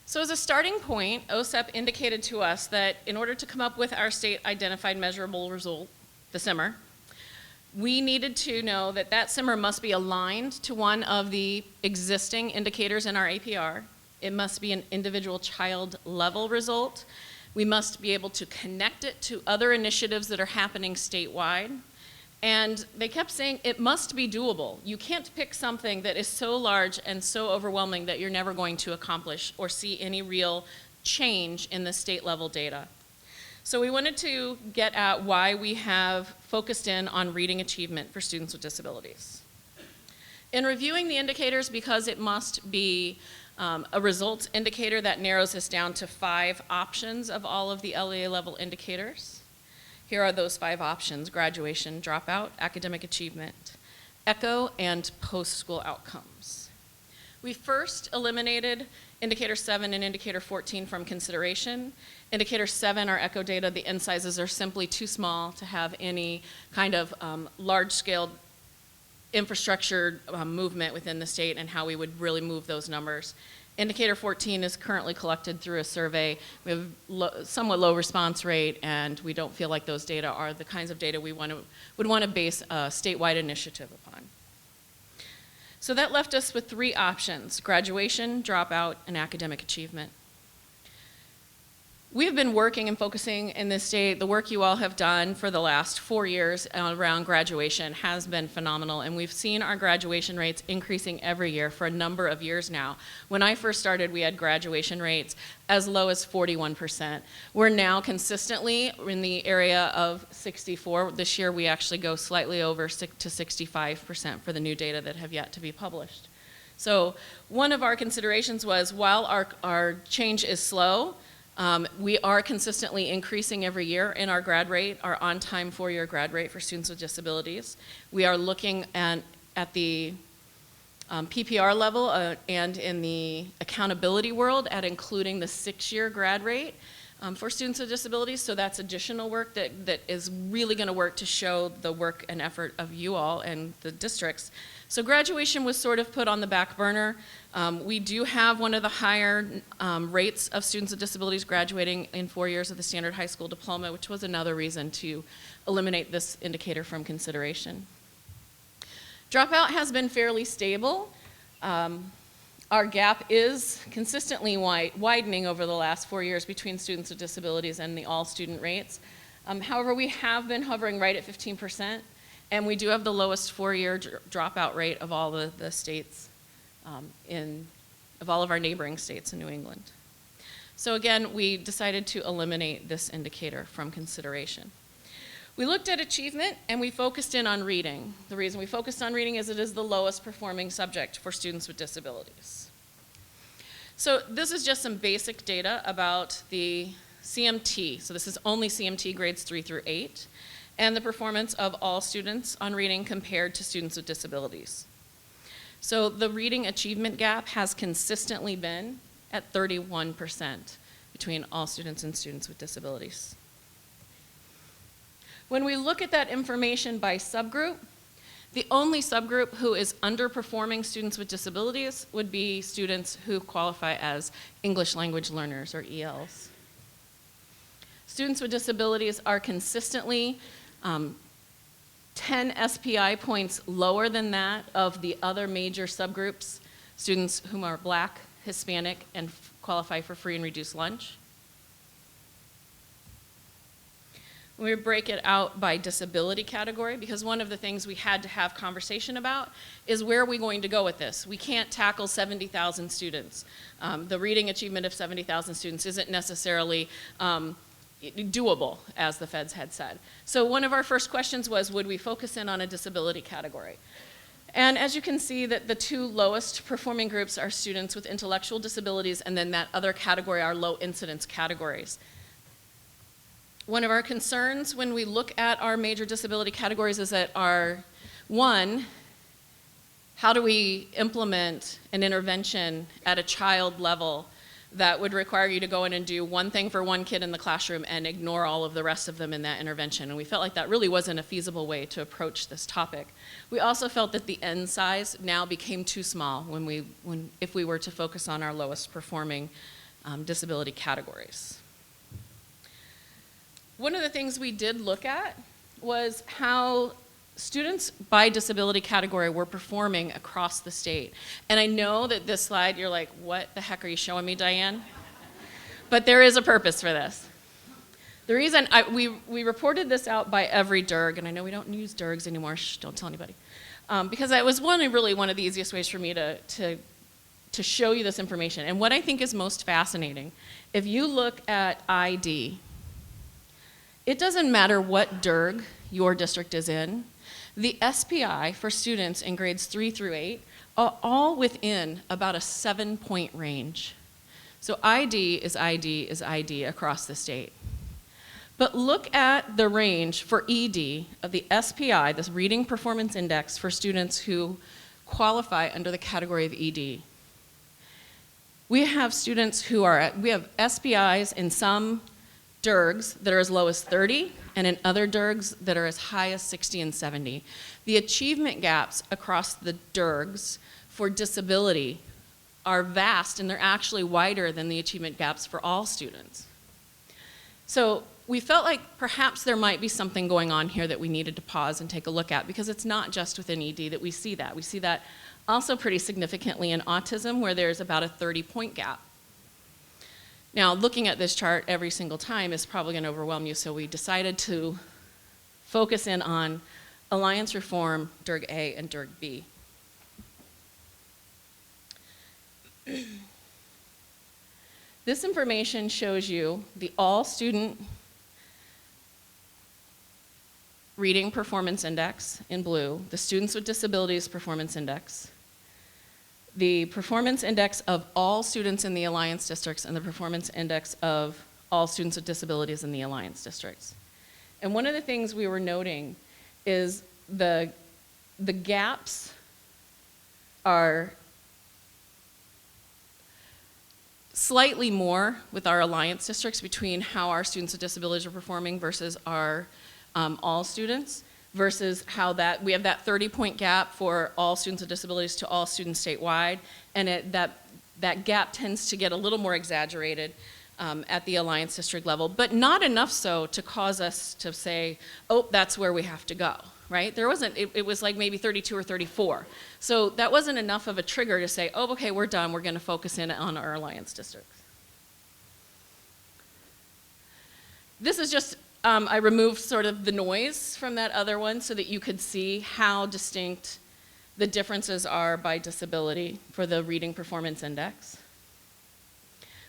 So as a starting point, OSEP indicated to us that in order to come up with our state identified measurable result, the SIMR, we needed to know that that SIMR must be aligned to one of the existing indicators in our APR. It must be an individual child level result. We must be able to connect it to other initiatives that are happening statewide. And they kept saying it must be doable. You can't pick something that is so large and so overwhelming that you're never going to accomplish or see any real change in the state level data. So we wanted to get at why we have focused in on reading achievement for students with disabilities. In reviewing the indicators, because it must be a results indicator, that narrows us down to 5 options of all of the LEA level indicators. Here are those 5 options: graduation, dropout, academic achievement, ECHO, and post-school outcomes. We first eliminated indicator 7 and indicator 14 from consideration. Indicator 7, our ECHO data, the N sizes are simply too small to have any kind of large-scale infrastructure movement within the state and how we would really move those numbers. Indicator 14 is currently collected through a survey. We have somewhat low response rate, and we don't feel like those data are the kinds of data we would want to base a statewide initiative upon. So that left us with 3 options: graduation, dropout, and academic achievement. We've been working and focusing in this state. The work you all have done for the last 4 years around graduation has been phenomenal, and we've seen our graduation rates increasing every year for a number of years now. When I first started, we had graduation rates as low as 41%. We're now consistently in the area of 64. This year we actually go slightly over to 65% for the new data that have yet to be published. So one of our considerations was, while our change is slow, we are consistently increasing every year in our grad rate, our on-time 4-year grad rate for students with disabilities. We are looking at the PPR level and in the accountability world at including the 6-year grad rate for students with disabilities. So that's additional work that is really going to work to show the work and effort of you all and the districts. So graduation was sort of put on the back burner. We do have one of the higher rates of students with disabilities graduating in 4 years of the standard high school diploma, which was another reason to eliminate this indicator from consideration. Dropout has been fairly stable. Our gap is consistently widening over the last 4 years between students with disabilities and the all student rates. However, we have been hovering right at 15%. And we do have the lowest 4-year dropout rate of all the states, of all of our neighboring states in New England. So again, we decided to eliminate this indicator from consideration. We looked at achievement and we focused in on reading. The reason we focused on reading is it is the lowest performing subject for students with disabilities. So this is just some basic data about the CMT. So this is only CMT grades 3 through 8. And the performance of all students on reading compared to students with disabilities. So the reading achievement gap has consistently been at 31% between all students and students with disabilities. When we look at that information by subgroup, the only subgroup who is underperforming students with disabilities would be students who qualify as English language learners, or ELs. Students with disabilities are consistently 10 SPI points lower than that of the other major subgroups, students whom are Black, Hispanic, and qualify for free and reduced lunch. We break it out by disability category, because one of the things we had to have conversation about is, where are we going to go with this? We can't tackle 70,000 students. The reading achievement of 70,000 students isn't necessarily doable, as the feds had said. So one of our first questions was, would we focus in on a disability category? And as you can see, that the 2 lowest performing groups are students with intellectual disabilities, and then that other category are low incidence categories. One of our concerns when we look at our major disability categories is that how do we implement an intervention at a child level that would require you to go in and do one thing for one kid in the classroom and ignore all of the rest of them in that intervention? And we felt like that really wasn't a feasible way to approach this topic. We also felt that the N size now became too small if we were to focus on our lowest performing disability categories. One of the things we did look at was how students by disability category were performing across the state. And I know that this slide, you're like, what the heck are you showing me, Diane? But there is a purpose for this. The reason we reported this out by every DIRG, and I know we don't use DIRGs anymore, shh, don't tell anybody, because that was really one of the easiest ways for me to show you this information. And what I think is most fascinating, if you look at ID, it doesn't matter what DIRG your district is in, the SPI for students in grades 3 through 8 are all within about a 7-point range. So ID is ID is ID across the state. But look at the range for ED of the SPI, this Reading Performance Index, for students who qualify under the category of ED. We have students who are, we have SPIs in some DIRGs that are as low as 30, and in other DIRGs that are as high as 60 and 70. The achievement gaps across the DIRGs for disability are vast, and they're actually wider than the achievement gaps for all students. So we felt like perhaps there might be something going on here that we needed to pause and take a look at, because it's not just within ED that we see that. We see that also pretty significantly in autism, where there's about a 30-point gap. Now, looking at this chart every single time is probably going to overwhelm you, so we decided to focus in on Alliance Reform, DIRG A, and DIRG B. This information shows you the all-student Reading Performance Index in blue, the Students with Disabilities Performance Index, the performance index of all students in the Alliance districts, and the performance index of all students with disabilities in the Alliance districts. And one of the things we were noting is the gaps are slightly more with our Alliance districts between how our students with disabilities are performing versus our all students, versus how we have that 30-point gap for all students with disabilities to all students statewide, and that gap tends to get a little more exaggerated at the Alliance district level, but not enough so to cause us to say, oh, that's where we have to go, right? There wasn't, it was like maybe 32 or 34. So that wasn't enough of a trigger to say, oh, okay, we're done, we're gonna focus in on our Alliance districts. This is just, I removed sort of the noise from that other one so that you could see how distinct the differences are by disability for the Reading Performance Index.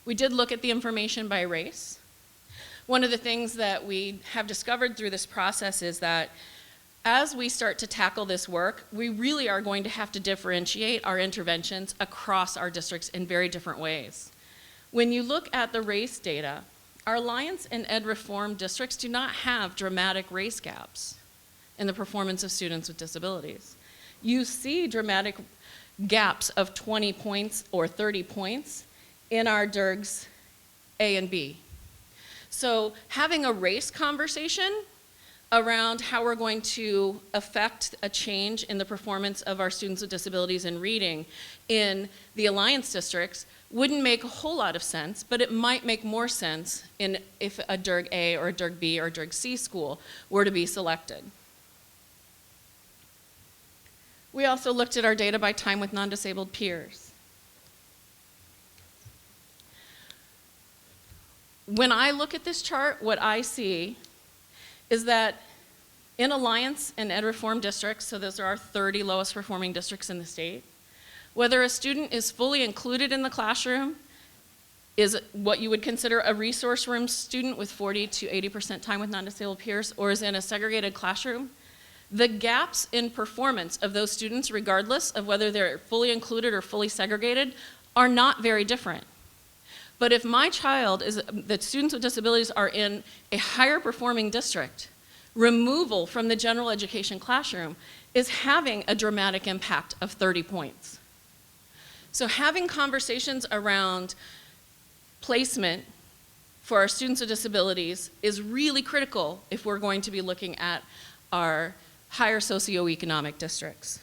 We did look at the information by race. One of the things that we have discovered through this process is that as we start to tackle this work, we really are going to have to differentiate our interventions across our districts in very different ways. When you look at the race data, our Alliance and Ed Reform districts do not have dramatic race gaps in the performance of students with disabilities. You see dramatic gaps of 20 points or 30 points in our DIRGs A and B. So having a race conversation around how we're going to affect a change in the performance of our students with disabilities in reading in the Alliance districts wouldn't make a whole lot of sense, but it might make more sense if a DIRG A or a DIRG B or a DIRG C school were to be selected. We also looked at our data by time with non-disabled peers. When I look at this chart, what I see is that in Alliance and Ed Reform districts, so those are our 30 lowest performing districts in the state, whether a student is fully included in the classroom, is what you would consider a resource room student with 40 to 80% time with non-disabled peers, or is in a segregated classroom, the gaps in performance of those students, regardless of whether they're fully included or fully segregated, are not very different. But if my child the students with disabilities are in a higher performing district, removal from the general education classroom is having a dramatic impact of 30 points. So having conversations around placement for our students with disabilities is really critical if we're going to be looking at our higher socioeconomic districts.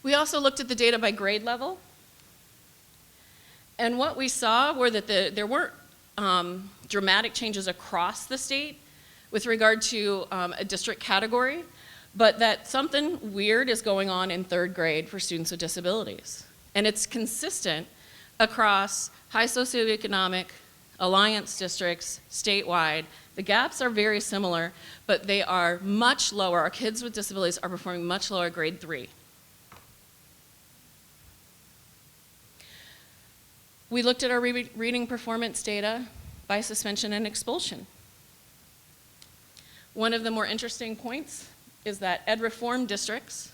We also looked at the data by grade level. And what we saw were that there weren't dramatic changes across the state with regard to a district category, but that something weird is going on in third grade for students with disabilities. And it's consistent across high socioeconomic, alliance districts, statewide. The gaps are very similar, but they are much lower. Our kids with disabilities are performing much lower grade 3. We looked at our reading performance data by suspension and expulsion. One of the more interesting points is that ed reform districts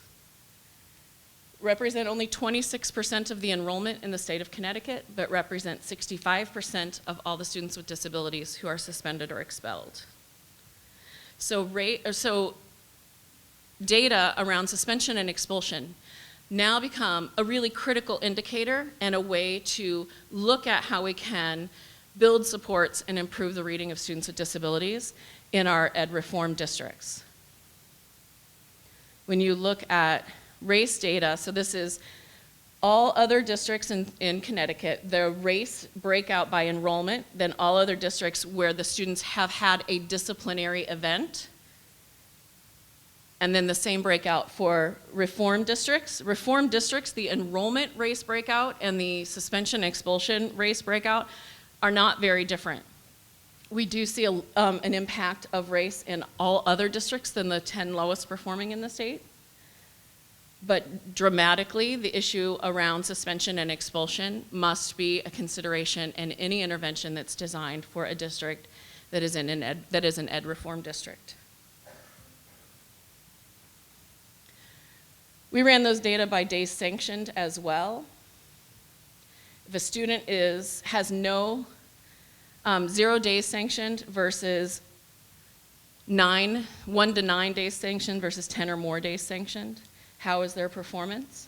represent only 26% of the enrollment in the state of Connecticut, but represent 65% of all the students with disabilities who are suspended or expelled. So data around suspension and expulsion now become a really critical indicator and a way to look at how we can build supports and improve the reading of students with disabilities in our ed reform districts. When you look at race data, so this is all other districts in Connecticut, the race breakout by enrollment, then all other districts where the students have had a disciplinary event, and then the same breakout for reform districts. Reform districts, the enrollment race breakout and the suspension expulsion race breakout are not very different. We do see an impact of race in all other districts than the 10 lowest performing in the state. But dramatically, the issue around suspension and expulsion must be a consideration in any intervention that's designed for a district that is an ed reform district. We ran those data by days sanctioned as well. If a student has no 0 days sanctioned versus 1 to 9 days sanctioned versus 10 or more days sanctioned, how is their performance?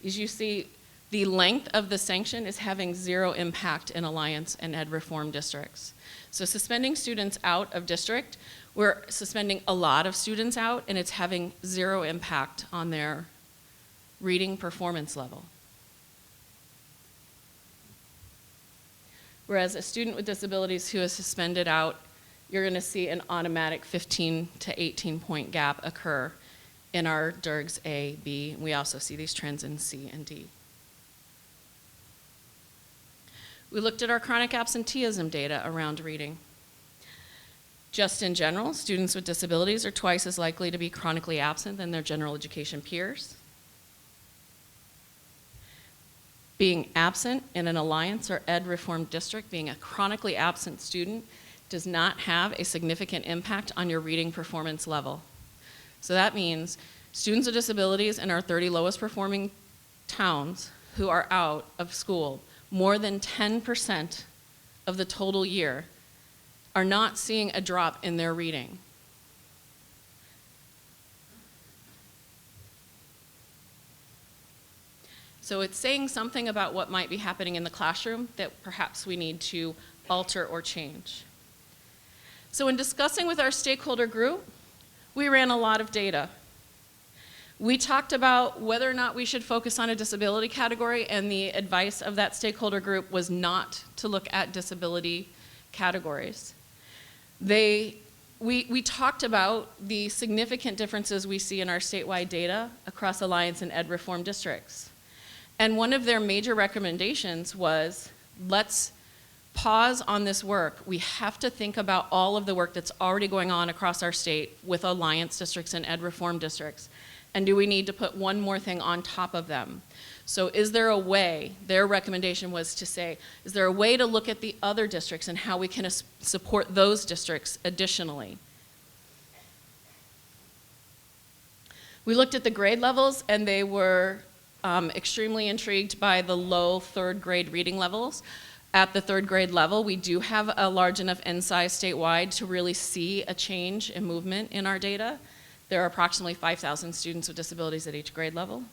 As you see, the length of the sanction is having 0 impact in alliance and ed reform districts. So suspending students out of district, we're suspending a lot of students out, and it's having 0 impact on their reading performance level. Whereas a student with disabilities who is suspended out, you're going to see an automatic 15 to 18 point gap occur in our DIRGs A, B. We also see these trends in C and D. We looked at our chronic absenteeism data around reading. Just in general, students with disabilities are twice as likely to be chronically absent than their general education peers. Being absent in an alliance or ed reform district, being a chronically absent student, does not have a significant impact on your reading performance level. So that means students with disabilities in our 30 lowest performing towns who are out of school, more than 10% of the total year, are not seeing a drop in their reading. So it's saying something about what might be happening in the classroom that perhaps we need to alter or change. So in discussing with our stakeholder group, we ran a lot of data. We talked about whether or not we should focus on a disability category, and the advice of that stakeholder group was not to look at disability categories. We talked about the significant differences we see in our statewide data across alliance and ed reform districts. And one of their major recommendations was, let's pause on this work. We have to think about all of the work that's already going on across our state with alliance districts and ed reform districts. And do we need to put one more thing on top of them? So is there a way, their recommendation was to say, is there a way to look at the other districts and how we can support those districts additionally? We looked at the grade levels, and they were extremely intrigued by the low 3rd grade reading levels. At the 3rd grade level, we do have a large enough N size statewide to really see a change in movement in our data. There are approximately 5,000 students with disabilities at each grade level.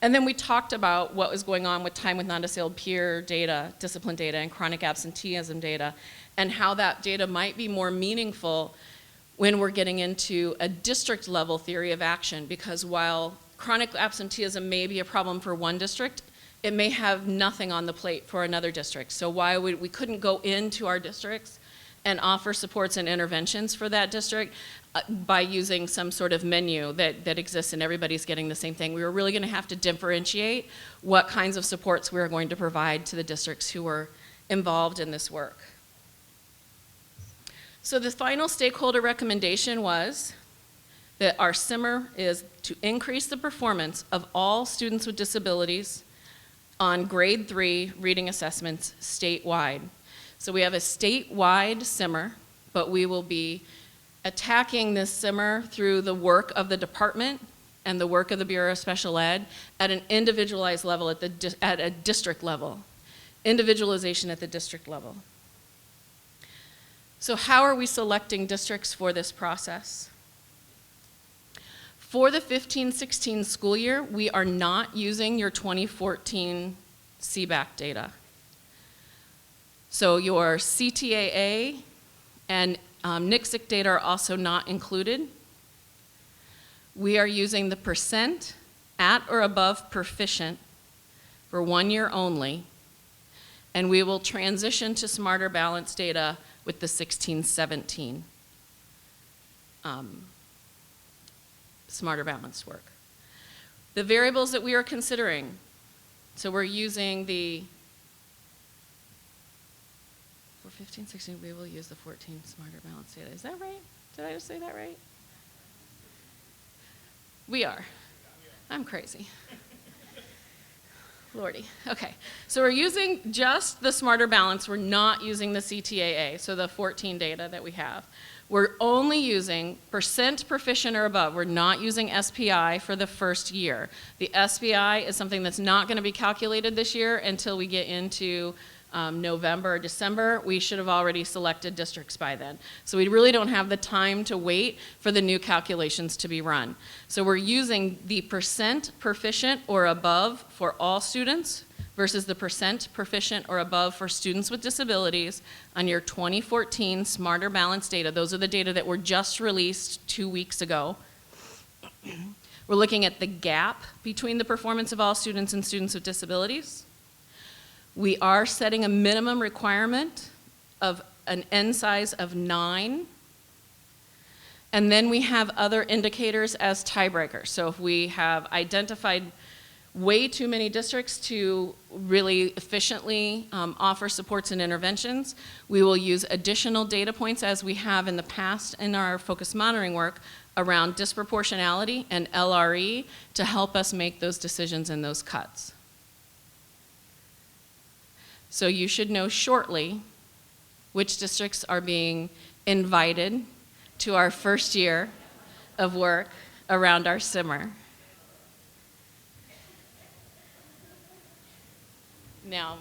And then we talked about what was going on with time with non-disabled peer data, discipline data, and chronic absenteeism data, and how that data might be more meaningful when we're getting into a district level theory of action, because while chronic absenteeism may be a problem for one district, it may have nothing on the plate for another district. So why would we couldn't go into our districts and offer supports and interventions for that district by using some sort of menu that exists and everybody's getting the same thing. We were really going to have to differentiate what kinds of supports we were going to provide to the districts who were involved in this work. So the final stakeholder recommendation was that our SIMR is to increase the performance of all students with disabilities on grade 3 reading assessments statewide. So we have a statewide SIMR, but we will be attacking this SIMR through the work of the department and the work of the Bureau of Special Ed at an individualized level at a district level. Individualization at the district level. So how are we selecting districts for this process? For the 15-16 school year, we are not using your 2014 CBAC data. So your CTAA and NCSIC data are also not included. We are using the percent at or above proficient for 1 year only, and we will transition to smarter balance data with the 16-17 smarter balanced work. The variables that we are considering, so we're using the, for 15-16 we will use the 14 smarter balanced data. Is that right? Did I just say that right? We are. I'm crazy. Lordy. Okay, so we're using just the smarter balance. We're not using the CTAA, so the 14 data that we have. We're only using percent proficient or above. We're not using SPI for the first year. The SPI is something that's not going to be calculated this year until we get into November or December. We should have already selected districts by then. So we really don't have the time to wait for the new calculations to be run. So we're using the percent proficient or above for all students versus the percent proficient or above for students with disabilities on your 2014 Smarter Balanced data. Those are the data that were just released 2 weeks ago. We're looking at the gap between the performance of all students and students with disabilities. We are setting a minimum requirement of an N size of 9. And then we have other indicators as tiebreakers. So if we have identified way too many districts to really efficiently offer supports and interventions, we will use additional data points as we have in the past in our focus monitoring work around disproportionality and LRE to help us make those decisions and those cuts. So you should know shortly which districts are being invited to our first year of work around our SIMR. Now,